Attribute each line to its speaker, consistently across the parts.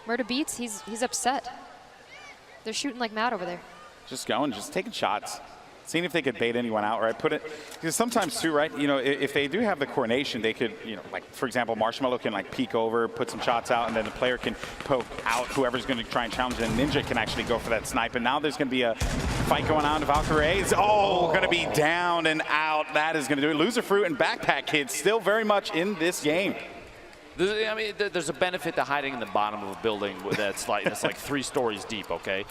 Speaker 1: Murda beats, he's upset. They're shooting like mad over there.
Speaker 2: Just going, just taking shots. Seeing if they could bait anyone out, right? Put it, because sometimes too, right? You know, if they do have the coordination, they could, you know, like for example, Marshmello can like peek over, put some shots out, and then the player can poke out whoever's going to try and challenge, and Ninja can actually go for that snipe. And now there's going to be a fight going on. Valkyrie is going to be down and out. That is going to do it. Loser Fruit and Backpack Kids still very much in this game.
Speaker 3: I mean, there's a benefit to hiding in the bottom of a building that's like 3 stories deep, okay?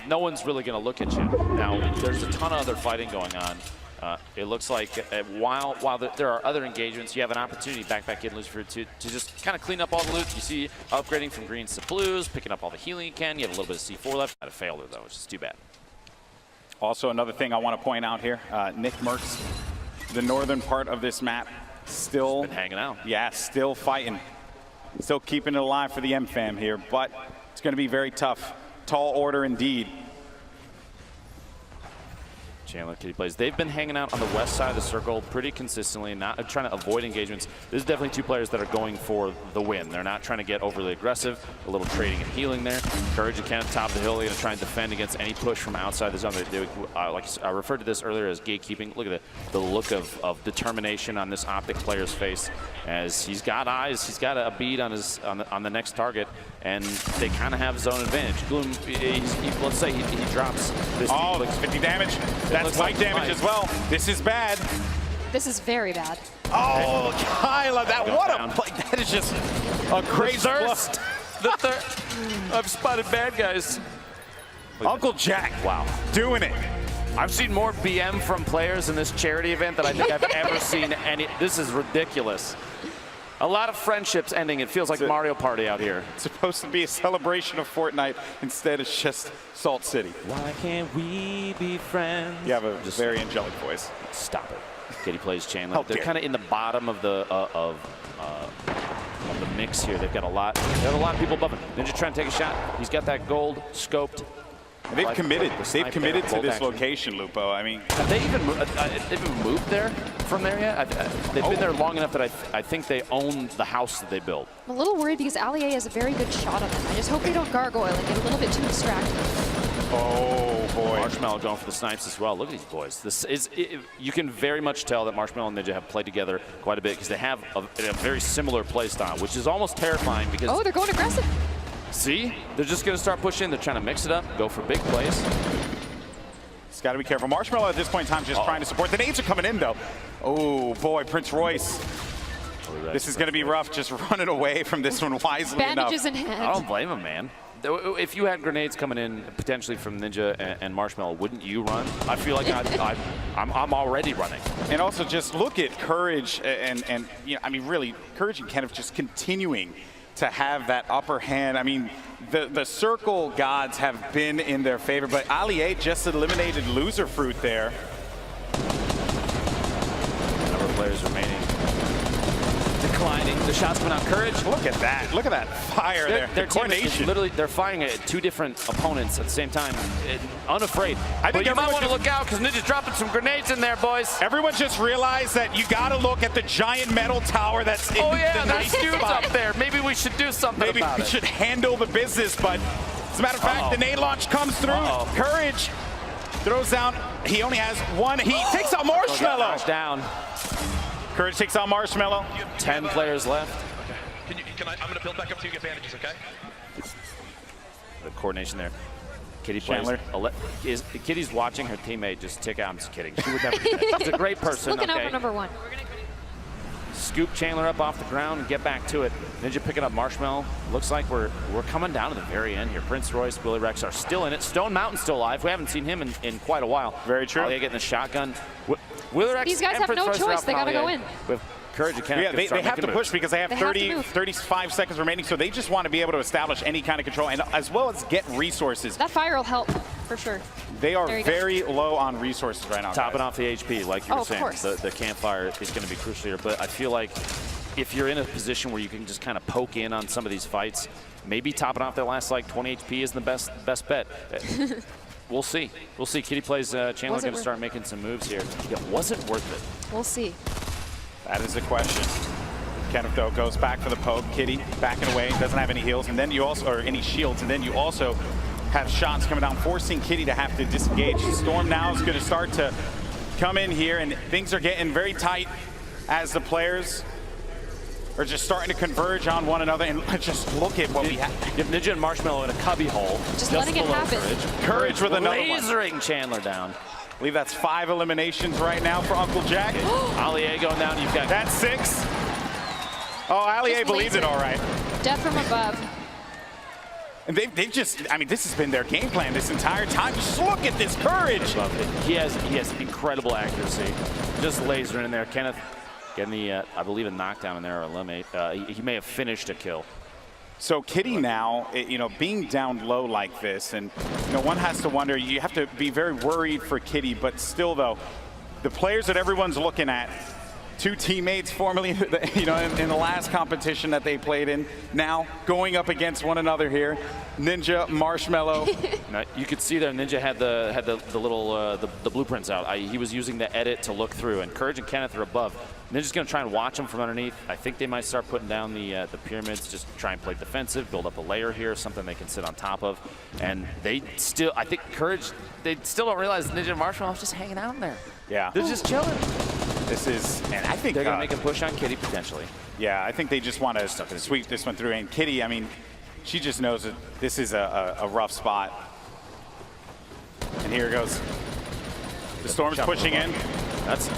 Speaker 3: No one's really going to look at you. Now, there's a ton of other fighting going on. It looks like while there are other engagements, you have an opportunity, Backpack Kid, Loser Fruit, to just kind of clean up all the loot. You see upgrading from greens to blues, picking up all the healing you can. You have a little bit of C4 left. Had a failure, though, which is too bad.
Speaker 2: Also, another thing I want to point out here, Nick Merckx, the northern part of this map, still
Speaker 3: been hanging out.
Speaker 2: Yeah, still fighting. Still keeping it alive for the M-Fam here, but it's going to be very tough. Tall order indeed.
Speaker 3: Chandler, Kitty Plays. They've been hanging out on the west side of the circle pretty consistently, not trying to avoid engagements. This is definitely 2 players that are going for the win. They're not trying to get overly aggressive. A little trading and healing there. Courage and Kenneth, top of the hill. They're going to try and defend against any push from outside the zone. Like I referred to this earlier as gatekeeping. Look at the look of determination on this Optic player's face, as he's got eyes. He's got a bead on on the next target, and they kind of have zone advantage. Gloom, let's say he drops this.
Speaker 2: Oh, 50 damage. That's light damage as well. This is bad.
Speaker 1: This is very bad.
Speaker 2: Oh, Kyla, what a play. That is just a crazy
Speaker 3: thirst. I've spotted bad guys.
Speaker 2: Uncle Jack,
Speaker 3: wow,
Speaker 2: doing it.
Speaker 3: I've seen more BM from players in this charity event than I think I've ever seen any. This is ridiculous. A lot of friendships ending. It feels like Mario Party out here.
Speaker 2: It's supposed to be a celebration of Fortnite. Instead, it's just Salt City.
Speaker 3: Why can't we be friends?
Speaker 2: You have a very angelic voice.
Speaker 3: Stop it. Kitty Plays Chandler. They're kind of in the bottom of the mix here. They've got a lot. They have a lot of people above him. Ninja trying to take a shot. He's got that gold scoped.
Speaker 2: They've committed. They've committed to this location, Lupo. I mean,
Speaker 3: have they even moved there from there yet? They've been there long enough that I think they own the house that they built.
Speaker 1: I'm a little worried because Allier has a very good shot on them. I just hope they don't gargoyle and get a little bit too distracted.
Speaker 2: Oh boy!
Speaker 3: Marshmello going for the snipes as well. Look at these boys. You can very much tell that Marshmello and Ninja have played together quite a bit because they have a very similar play style, which is almost terrifying because.
Speaker 1: Oh, they're going aggressive.
Speaker 3: See? They're just going to start pushing. They're trying to mix it up, go for big plays.
Speaker 2: Just got to be careful. Marshmello at this point in time just trying to support. The nades are coming in, though. Oh, boy, Prince Royce. This is going to be rough, just running away from this one wisely
Speaker 1: Bandages
Speaker 2: enough.
Speaker 1: in hand.
Speaker 3: I don't blame him, man. If you had grenades coming in potentially from Ninja and Marshmello, wouldn't you run? I feel like I'm already running.
Speaker 2: And also just look at Courage and you know, I mean, really, Courage and Kenneth just continuing to have that upper hand. I mean, the circle gods have been in their favor, but Allier just eliminated Loser Fruit there.
Speaker 3: Number of players remaining. Declining. The shots coming out. Courage.
Speaker 2: Look at that. Look at that fire there.
Speaker 3: Their coordination. Literally, they're firing at 2 different opponents at the same time. Unafraid. I think you might want to look out because Ninja's dropping some grenades in there, boys.
Speaker 2: Everyone just realized that you got to look at the giant metal tower that's in the
Speaker 3: nice dudes up there. Maybe we should do something about it.
Speaker 2: Maybe we should handle the business, but as a matter of fact, the nade launch comes through. Courage throws down. He only has one. He takes out Marshmello.
Speaker 3: Down.
Speaker 2: Courage takes out Marshmello.
Speaker 3: 10 players left.
Speaker 4: Okay. I'm going to build back up to you, get bandages, okay?
Speaker 3: The coordination there. Kitty Chandler. Kitty's watching her teammate just tick out. I'm just kidding. She would never do that. She's a great person.
Speaker 1: Looking out for number 1.
Speaker 3: Scoop Chandler up off the ground and get back to it. Ninja picking up Marshmello. Looks like we're coming down to the very end here. Prince Royce, Willie Rex are still in it. Stone Mountain's still alive. We haven't seen him in quite a while.
Speaker 2: Very true.
Speaker 3: Allier getting the shotgun. Willie Rex.
Speaker 1: These guys have no choice. They got to go in.
Speaker 3: With Courage and Kenneth.
Speaker 2: Yeah, they have to push because they have 35 seconds remaining, so they just want to be able to establish any kind of control and as well as get resources.
Speaker 1: That fire will help, for sure.
Speaker 2: They are very low on resources right now,
Speaker 3: Topping off the HP, like you were saying.
Speaker 1: Of course.
Speaker 3: The campfire is going to be crucial here, but I feel like if you're in a position where you can just kind of poke in on some of these fights, maybe topping off that last like 20 HP is the best bet. We'll see. We'll see. Kitty Plays Chandler going to start making some moves here. Yeah, was it worth it?
Speaker 1: We'll see.
Speaker 2: That is the question. Kenneth, though, goes back for the poke. Kitty backing away, doesn't have any heals, and then you also, or any shields, and then you also have shots coming down, forcing Kitty to have to disengage. Storm now is going to start to come in here, and things are getting very tight as the players are just starting to converge on one another. And just look at what we have.
Speaker 3: You have Ninja and Marshmello in a cubby hole.
Speaker 1: Just letting it happen.
Speaker 2: Courage with another one.
Speaker 3: Lasering Chandler down.
Speaker 2: I believe that's 5 eliminations right now for Uncle Jack.
Speaker 3: Allier going down. You've got
Speaker 2: that's 6. Oh, Allier believes it all right.
Speaker 1: Death from above.
Speaker 2: And they've just, I mean, this has been their game plan this entire time. Just look at this Courage.
Speaker 3: He has incredible accuracy. Just lasering in there. Kenneth getting the, I believe, a knockdown in there or eliminate. He may have finished a kill.
Speaker 2: So Kitty now, you know, being down low like this, and you know, one has to wonder. You have to be very worried for Kitty, but still, though, the players that everyone's looking at. 2 teammates formerly, you know, in the last competition that they played in, now going up against one another here. Ninja, Marshmello.
Speaker 3: Now, you could see there, Ninja had the little the blueprints out. He was using the edit to look through, and Courage and Kenneth are above. Ninja's going to try and watch them from underneath. I think they might start putting down the pyramids, just try and play defensive, build up a layer here, something they can sit on top of. And they still, I think Courage, they still don't realize Ninja and Marshmello are just hanging out in there.
Speaker 2: Yeah.
Speaker 3: They're just chilling.
Speaker 2: This is, and I think
Speaker 3: they're going to make a push on Kitty potentially.
Speaker 2: Yeah, I think they just want to sweep this one through. And Kitty, I mean, she just knows that this is a rough spot. And here it goes. The Storm's pushing in.
Speaker 3: That's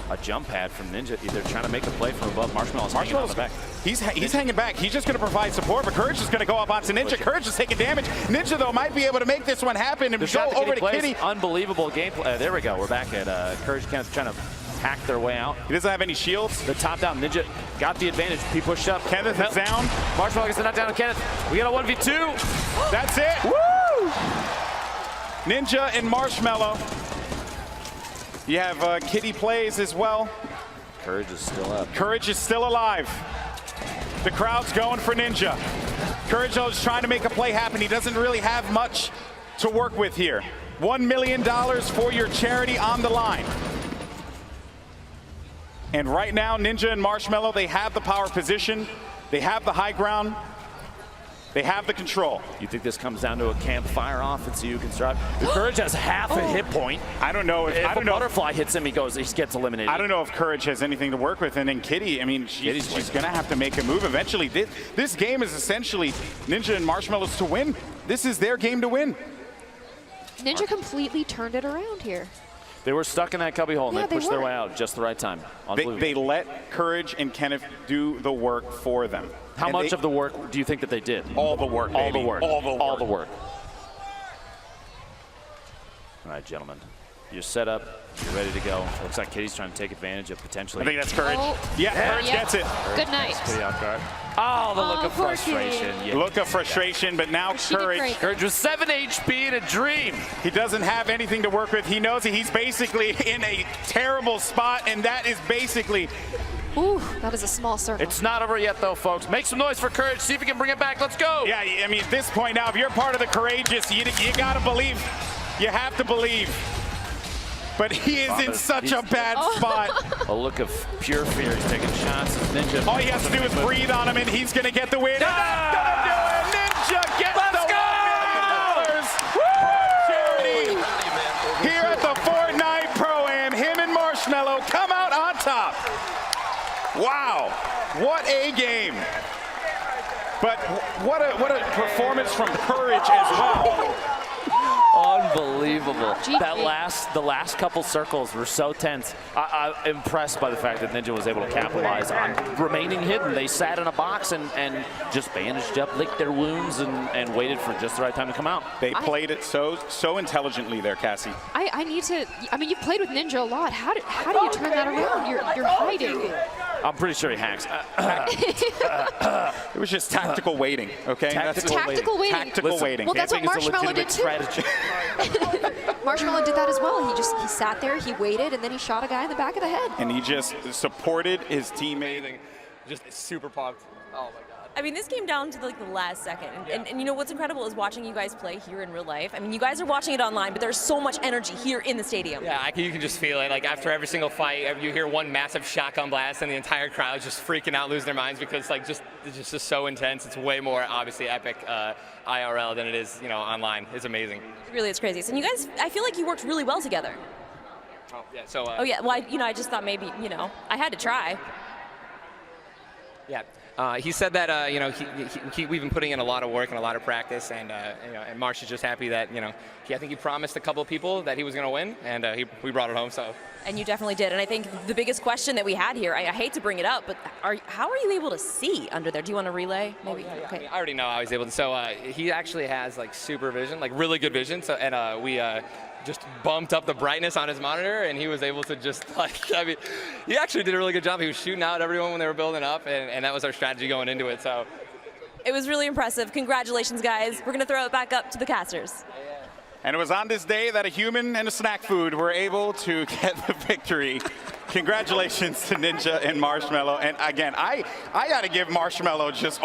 Speaker 3: a jump pad from Ninja. They're trying to make a play from above. Marshmellow's hanging on the back.
Speaker 2: He's hanging back. He's just going to provide support, but Courage is going to go up onto Ninja. Courage is taking damage. Ninja, though, might be able to make this one happen and go over to Kitty.
Speaker 3: Unbelievable gameplay. There we go. We're back at Courage Kenneth trying to hack their way out.
Speaker 2: He doesn't have any shields.
Speaker 3: The top down. Ninja got the advantage. He pushed up.
Speaker 2: Kenneth is down.
Speaker 3: Marshmello gets the knockdown on Kenneth. We got a 1v2.
Speaker 2: That's it.
Speaker 3: Woo!
Speaker 2: Ninja and Marshmello. You have Kitty plays as well.
Speaker 3: Courage is still up.
Speaker 2: Courage is still alive. The crowd's going for Ninja. Courage is trying to make a play happen. He doesn't really have much to work with here. $1 million for your charity on the line. And right now, Ninja and Marshmello, they have the power position. They have the high ground. They have the control.
Speaker 3: You think this comes down to a campfire offense you can start? Courage has half a hit point.
Speaker 2: I don't know if
Speaker 3: a butterfly hits him, he gets eliminated.
Speaker 2: I don't know if Courage has anything to work with. And then Kitty, I mean, she's going to have to make a move eventually. This game is essentially Ninja and Marshmello's to win. This is their game to win.
Speaker 1: Ninja completely turned it around here.
Speaker 3: They were stuck in that cubby hole, and
Speaker 1: Yeah,
Speaker 3: they pushed
Speaker 1: they
Speaker 3: their
Speaker 1: were.
Speaker 3: way out just the right time.
Speaker 2: They let Courage and Kenneth do the work for them.
Speaker 3: How much of the work do you think that they did?
Speaker 2: All the work,
Speaker 3: All
Speaker 2: baby.
Speaker 3: the work.
Speaker 2: All the work.
Speaker 3: All the work. All right, gentlemen. You're set up. You're ready to go. Looks like Kitty's trying to take advantage of potentially.
Speaker 2: I think that's Courage.
Speaker 1: Oh.
Speaker 2: Yeah, Courage
Speaker 1: Yeah.
Speaker 2: gets it.
Speaker 1: Good night.
Speaker 3: Kitty off guard. Oh, the look of
Speaker 1: poor
Speaker 3: frustration.
Speaker 1: Kitty.
Speaker 3: Yeah.
Speaker 2: Look of frustration, but now
Speaker 1: She did
Speaker 2: Courage.
Speaker 1: great.
Speaker 3: Courage with 7 HP in a dream.
Speaker 2: He doesn't have anything to work with. He knows that he's basically in a terrible spot, and that is basically.
Speaker 1: Ooh, that is a small circle.
Speaker 3: It's not over yet, though, folks. Make some noise for Courage. See if we can bring it back. Let's go.
Speaker 2: Yeah, I mean, at this point now, if you're part of the courageous, you got to believe. You have to believe. But he is in such a bad spot.
Speaker 3: A look of pure fear. He's taking shots. Ninja.
Speaker 2: All he has to do is breathe on him, and he's going to get the win. And that's going to do it. Ninja gets the $1 million. Charity here at the Fortnite Pro-Am. Him and Marshmello come out on top. Wow, what a game. But what a performance from Courage as well.
Speaker 3: Unbelievable.
Speaker 1: GG.
Speaker 3: The last couple circles were so tense. I'm impressed by the fact that Ninja was able to capitalize on remaining hidden. They sat in a box and just bandaged up, licked their wounds, and waited for just the right time to come out.
Speaker 2: They played it so intelligently there, Cassie.
Speaker 1: I need to. I mean, you've played with Ninja a lot. How do you turn that around? You're hiding.
Speaker 3: I'm pretty sure he hacks.
Speaker 2: It was just tactical waiting, okay?
Speaker 1: Tactical waiting.
Speaker 2: Tactical waiting.
Speaker 1: Well, that's what
Speaker 3: Camping is a
Speaker 1: Marshmello did
Speaker 3: legitimate
Speaker 1: too.
Speaker 3: strategy.
Speaker 1: Marshmello did that as well. He sat there, he waited, and then he shot a guy in the back of the head.
Speaker 2: And he just supported his teammate.
Speaker 5: Just super pumped. Oh my God. I mean, this came down to like the last second. And you know what's incredible is watching you guys play here in real life. I mean, you guys are watching it online, but there's so much energy here in the stadium.
Speaker 6: Yeah, you can just feel it. Like after every single fight, you hear one massive shotgun blast, and the entire crowd's just freaking out, losing their minds because it's just so intense. It's way more obviously epic IRL than it is, online. It's amazing.
Speaker 5: It really is crazy. So you guys, I feel like you worked really well together.
Speaker 6: Oh yeah. So.
Speaker 5: Oh yeah. Well, I just thought maybe I had to try.
Speaker 6: Yeah. He said that we've been putting in a lot of work and a lot of practice, and and Marsh is just happy that I think he promised a couple of people that he was going to win, and we brought it home. So.
Speaker 5: And you definitely did. And I think the biggest question that we had here, I hate to bring it up, but how are you able to see under there? Do you want to relay? Maybe.
Speaker 6: Oh, yeah.
Speaker 5: Okay.
Speaker 6: I already know how he's able to. So he actually has like super vision, like really good vision. So and we. Just bumped up the brightness on his monitor, and he was able to just he actually did a really good job. He was shooting out everyone when they were building up, and that was our strategy going into it. So
Speaker 5: it was really impressive. Congratulations, guys. We're going to throw it back up to the casters.
Speaker 2: And it was on this day that a human and a snack food were able to get the victory. Congratulations to Ninja and Marshmello. And again, I got to give Marshmello just